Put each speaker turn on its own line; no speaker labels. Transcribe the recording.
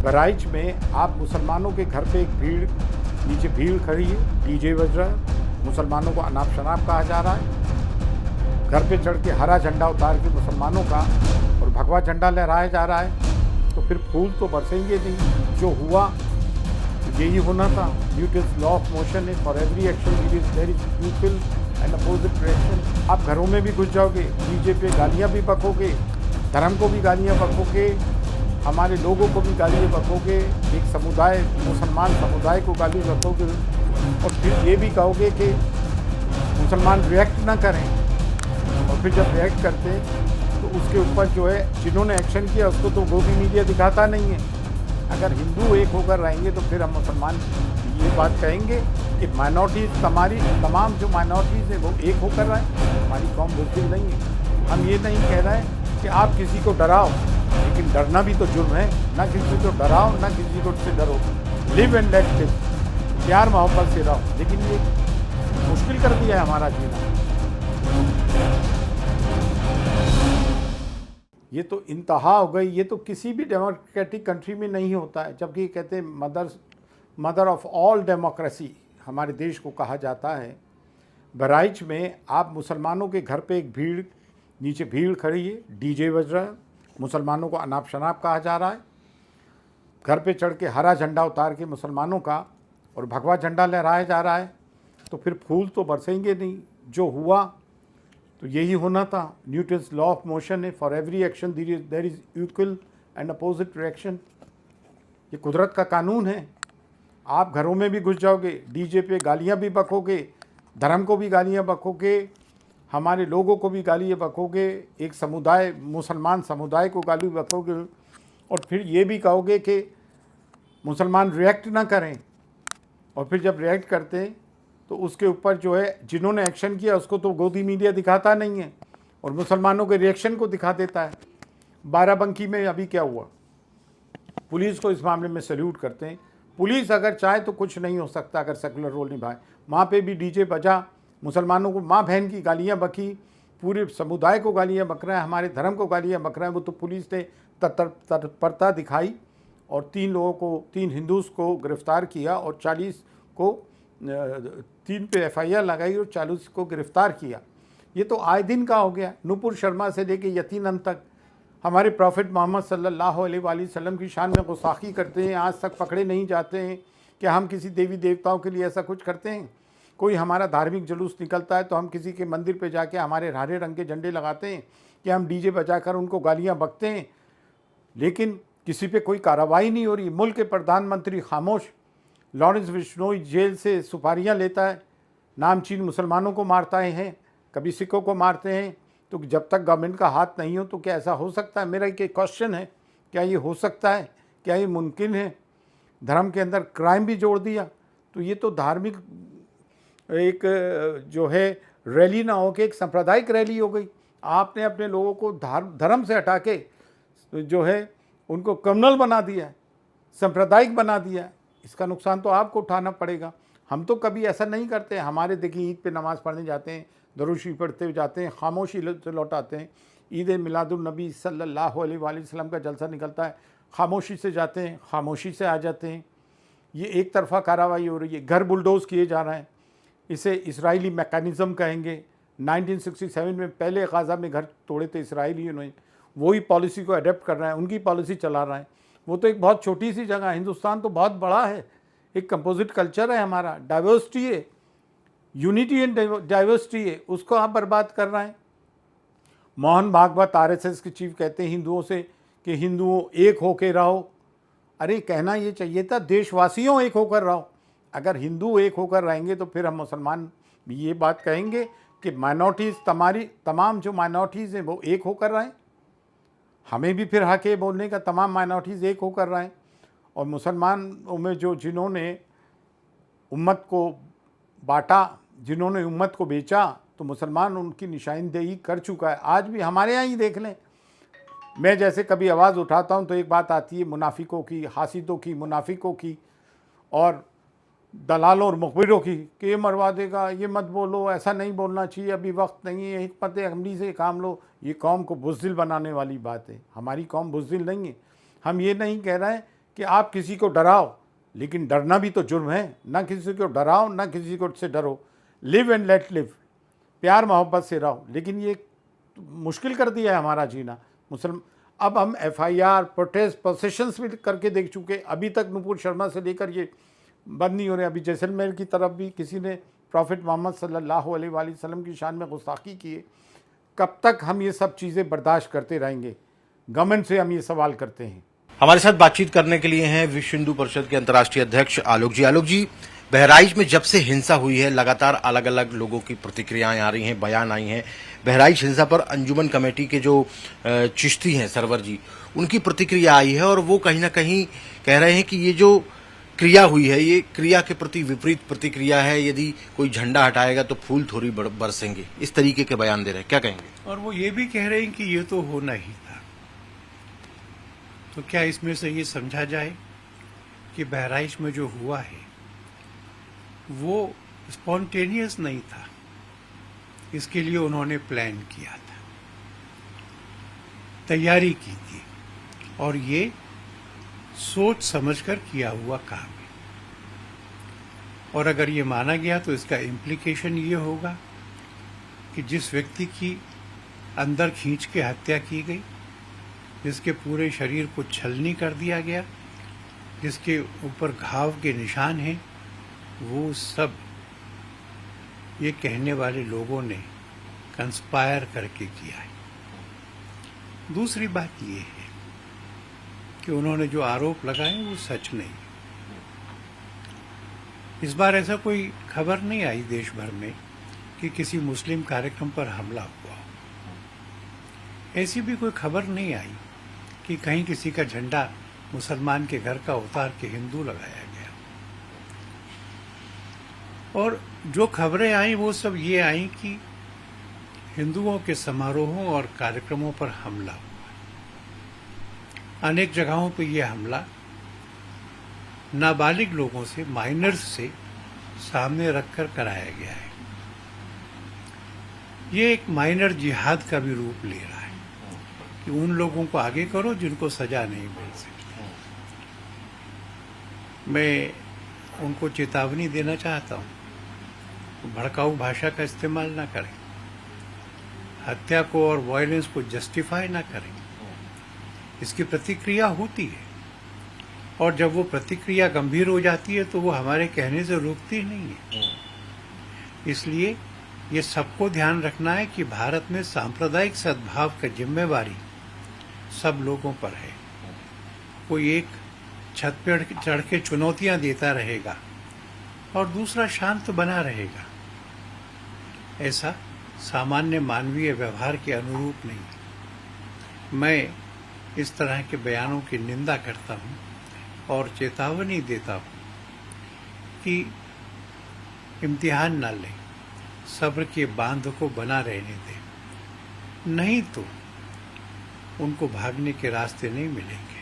बहराइच में आप मुसलमानों के घर पे एक नीचे भीड़ खड़ी है, डीजे बज रहा है, मुसलमानों को अनाप शनाप कहा जा रहा है। घर पे चढ़ के हरा झंडा उतार के मुसलमानों का और भगवा झंडा लहराया जा रहा है, तो फिर फूल तो बरसेंगे नहीं। जो हुआ तो यही होना था। न्यूटन्स लॉ ऑफ मोशन है, for every action there is equal and opposite reaction. आप घरों में भी घुस जाओगे, डीजे पे गालियाँ भी बकोगे, धर्म को भी गालियाँ बकोगे, हमारे लोगों को भी गालियाँ बकोगे, एक समुदाय मुसलमान समुदाय को गाली बकोगे, और फिर ये भी कहोगे कि मुसलमान रिएक्ट ना करें। और फिर जब रिएक्ट करते हैं तो उसके ऊपर जो है जिन्होंने एक्शन किया उसको तो वो भी मीडिया दिखाता नहीं है। अगर हिंदू एक होकर रहेंगे तो फिर हम मुसलमान ये बात कहेंगे कि माइनॉरिटीज़ तमाम जो माइनॉरिटीज़ हैं वो एक होकर रहें। हमारी कौम बुज़दिल नहीं है। हम ये नहीं कह रहे हैं कि आप किसी को डराओ, लेकिन डरना भी तो जुर्म है। ना किसी को डराओ, ना किसी को से डरो। लिव एंड लेट लिव, प्यार मोहब्बत से रहो। लेकिन ये मुश्किल कर दिया है हमारा जीना। ये तो इंतहा हो गई। ये तो किसी भी डेमोक्रेटिक कंट्री में नहीं होता है। जबकि कहते हैं मदर ऑफ ऑल डेमोक्रेसी हमारे देश को कहा जाता है। बहराइच में आप मुसलमानों के घर पे एक नीचे भीड़ खड़ी है, डीजे बज रहा है, मुसलमानों को अनाप शनाप कहा जा रहा है। घर पे चढ़ के हरा झंडा उतार के मुसलमानों का और भगवा झंडा लहराया जा रहा है, तो फिर फूल तो बरसेंगे नहीं। जो हुआ तो यही होना था। न्यूटन्स लॉ ऑफ मोशन है, for every action there is equal and opposite reaction. ये कुदरत का कानून है। आप घरों में भी घुस जाओगे, डीजे पे गालियाँ भी बकोगे, धर्म को भी गालियाँ बकोगे, हमारे लोगों को भी गालियाँ बकोगे, एक समुदाय मुसलमान समुदाय को गाली बकोगे, और फिर ये भी कहोगे कि मुसलमान रिएक्ट ना करें। और फिर जब रिएक्ट करते हैं तो उसके ऊपर जो है जिन्होंने एक्शन किया उसको तो गोदी मीडिया दिखाता नहीं है, और मुसलमानों के रिएक्शन को दिखा देता है। बाराबंकी में अभी क्या हुआ, पुलिस को इस मामले में सैल्यूट करते हैं। पुलिस अगर चाहे तो कुछ नहीं हो सकता अगर सेकुलर रोल निभाए। वहाँ पे भी डीजे बजा, मुसलमानों को माँ बहन की गालियाँ बकी, पूरे समुदाय को गालियाँ बक रहा है, हमारे धर्म को गालियाँ बक रहा है। वो तो पुलिस ने तत्परता दिखाई और 3 हिंदूज़ को गिरफ़्तार किया और 40 को 3 पे FIR लगाई और 40 को गिरफ़्तार किया। ये तो आए दिन का हो गया। नूपुर शर्मा से लेके यतीनन तक हमारे प्रॉफिट मोहम्मद सल्लल्लाहु अलैहि वसल्लम की शान में गुस्ताखी करते हैं, आज तक पकड़े नहीं जाते हैं कि हम किसी देवी देवताओं के लिए ऐसा कुछ करते हैं। कोई हमारा धार्मिक जुलूस निकलता है तो हम किसी के मंदिर पे जाके हमारे हरे रंग के झंडे लगाते हैं कि हम डीजे बजाकर उनको गालियाँ बकते हैं, लेकिन किसी पे कोई कार्रवाई नहीं हो रही। मुल्क के प्रधानमंत्री खामोश, लॉरेंस बिश्नोई जेल से सुपारियाँ लेता है, नामचीन मुसलमानों को मारता है, कभी सिखों को मारते हैं। तो जब तक गवर्नमेंट का हाथ नहीं हो तो क्या ऐसा हो सकता है? मेरा एक क्वेश्चन है, क्या ये हो सकता है? क्या ये मुमकिन है? धर्म के अंदर क्राइम भी जोड़ दिया। तो ये तो धार्मिक एक जो है रैली ना हो के एक सांप्रदायिक रैली हो गई। आपने अपने लोगों को धर्म से हटा के जो है उनको कम्युनल बना दिया है, सांप्रदायिक बना दिया है। इसका नुकसान तो आपको उठाना पड़ेगा। हम तो कभी ऐसा नहीं करते। हमारे देखिए ईद पे नमाज़ पढ़ने जाते हैं, दरूद शरीफ पढ़ते हुए जाते हैं, खामोशी से लौटाते हैं। ईद मिलादुन्नबी सल्लल्लाहु अलैहि वसल्लम का जलसा निकलता है, खामोशी से जाते हैं, खामोशी से आ जाते हैं। ये एक तरफ़ा कार्रवाई हो रही है, घर बुलडोज़ किए जा रहे हैं। इसे इसराइली मैकेनिज़्म कहेंगे। 1967 में पहले गाज़ा में घर तोड़े थे इसराइलियों ने, वही पॉलिसी को अडेप्ट कर रहे हैं, उनकी पॉलिसी चला रहे हैं। वो तो एक बहुत छोटी सी जगह, हिंदुस्तान तो बहुत बड़ा है, एक कंपोजिट कल्चर है हमारा, डाइवर्सिटी है, यूनिटी एंड डाइवर्सिटी है, उसको आप बर्बाद कर रहे हैं। मोहन भागवत RSS के चीफ कहते हैं हिंदुओं से कि हिंदुओं एक होके रहो। अरे कहना ये चाहिए था देशवासियों एक होकर रहो। अगर हिंदू एक होकर रहेंगे तो फिर हम मुसलमान भी ये बात कहेंगे कि माइनॉरिटीज़ तमाम जो माइनॉरिटीज़ हैं वो एक होकर रहें। हमें भी फिर हक है बोलने का, तमाम माइनॉरिटीज़ एक होकर रहें। और मुसलमानों में जो जिन्होंने उम्मत को बांटा, जिन्होंने उम्मत को बेचा, तो मुसलमान उनकी निशानदेही कर चुका है। आज भी हमारे यहाँ ही देख लें, मैं जैसे कभी आवाज़ उठाता हूँ तो एक बात आती है मुनाफिकों की, हासिदों की, मुनाफिकों की और दलालों और मुखबिरों की कि ये मरवा देगा, ये मत बोलो, ऐसा नहीं बोलना चाहिए, अभी वक्त नहीं है, हिकमत अमली से काम लो। ये कौम को बुज़दिल बनाने वाली बात है। हमारी कौम बुज़दिल नहीं है। हम ये नहीं कह रहे हैं कि आप किसी को डराओ, लेकिन डरना भी तो जुर्म है। ना किसी को डराओ, ना किसी को से डरो, लिव एंड लेट लिव, प्यार मोहब्बत से रहो। लेकिन ये मुश्किल कर दिया है हमारा जीना मुसलमान। अब हम FIR, प्रोटेस्ट, प्रोसेशंस भी करके देख चुके, अभी तक नुपुर शर्मा से लेकर ये बंद नहीं हो रहे। अभी जैसलमेर की तरफ भी किसी ने प्रॉफिट मोहम्मद सल्लल्लाहु अलैहि वसल्लम की शान में गुस्ताखी की है। कब तक हम ये सब चीज़ें बर्दाश्त करते रहेंगे? गवर्नमेंट से हम ये सवाल करते हैं।
हमारे साथ बातचीत करने के लिए हैं विश्व हिंदू परिषद के अंतर्राष्ट्रीय अध्यक्ष आलोक जी। आलोक जी, बहराइच में जब से हिंसा हुई है, लगातार अलग अलग लोगों की प्रतिक्रियाएं आ रही हैं, बयान आई हैं। बहराइच हिंसा पर अंजुमन कमेटी के जो चिश्ती हैं सरवर जी, उनकी प्रतिक्रिया आई है और वो कहीं ना कहीं कह रहे हैं कि ये जो क्रिया हुई है, ये क्रिया के प्रति विपरीत प्रतिक्रिया है। यदि कोई झंडा हटाएगा तो फूल थोड़ी बरसेंगे, इस तरीके के बयान दे रहे हैं। क्या कहेंगे?
और वो ये भी कह रहे हैं कि ये तो होना ही था। तो क्या इसमें से ये समझा जाए कि बहराइच में जो हुआ है वो स्पॉन्टेनियस नहीं था, इसके लिए उन्होंने प्लान किया था, तैयारी की थी, और ये सोच समझकर किया हुआ काम है। और अगर ये माना गया तो इसका इम्प्लीकेशन ये होगा कि जिस व्यक्ति की अंदर खींच के हत्या की गई, जिसके पूरे शरीर को छलनी कर दिया गया, जिसके ऊपर घाव के निशान हैं, वो सब ये कहने वाले लोगों ने कंस्पायर करके किया है। दूसरी बात ये है कि उन्होंने जो आरोप लगाए वो सच नहीं। इस बार ऐसा कोई खबर नहीं आई देश भर में कि किसी मुस्लिम कार्यक्रम पर हमला हुआ हो। ऐसी भी कोई खबर नहीं आई कि कहीं किसी का झंडा मुसलमान के घर का उतार के हिंदू लगाया गया। और जो खबरें आई वो सब ये आई कि हिंदुओं के समारोहों और कार्यक्रमों पर हमला हुआ। अनेक जगहों पर यह हमला नाबालिग लोगों से, माइनर्स से सामने रखकर कराया गया है। ये एक माइनर जिहाद का भी रूप ले रहा है कि उन लोगों को आगे करो जिनको सजा नहीं मिल सकती। मैं उनको चेतावनी देना चाहता हूँ, भड़काऊ भाषा का इस्तेमाल ना करें, हत्या को और वायलेंस को जस्टिफाई ना करें। इसकी प्रतिक्रिया होती है, और जब वो प्रतिक्रिया गंभीर हो जाती है तो वो हमारे कहने से रुकती नहीं है। इसलिए ये सबको ध्यान रखना है कि भारत में सांप्रदायिक सद्भाव की जिम्मेवारी सब लोगों पर है। कोई एक छत पर चढ़ के चुनौतियां देता रहेगा और दूसरा शांत बना रहेगा, ऐसा सामान्य मानवीय व्यवहार के अनुरूप नहीं। मैं इस तरह के बयानों की निंदा करता हूं और चेतावनी देता हूं कि इम्तिहान न लें, सब्र के बांध को बना रहने दें, नहीं तो उनको भागने के रास्ते नहीं मिलेंगे।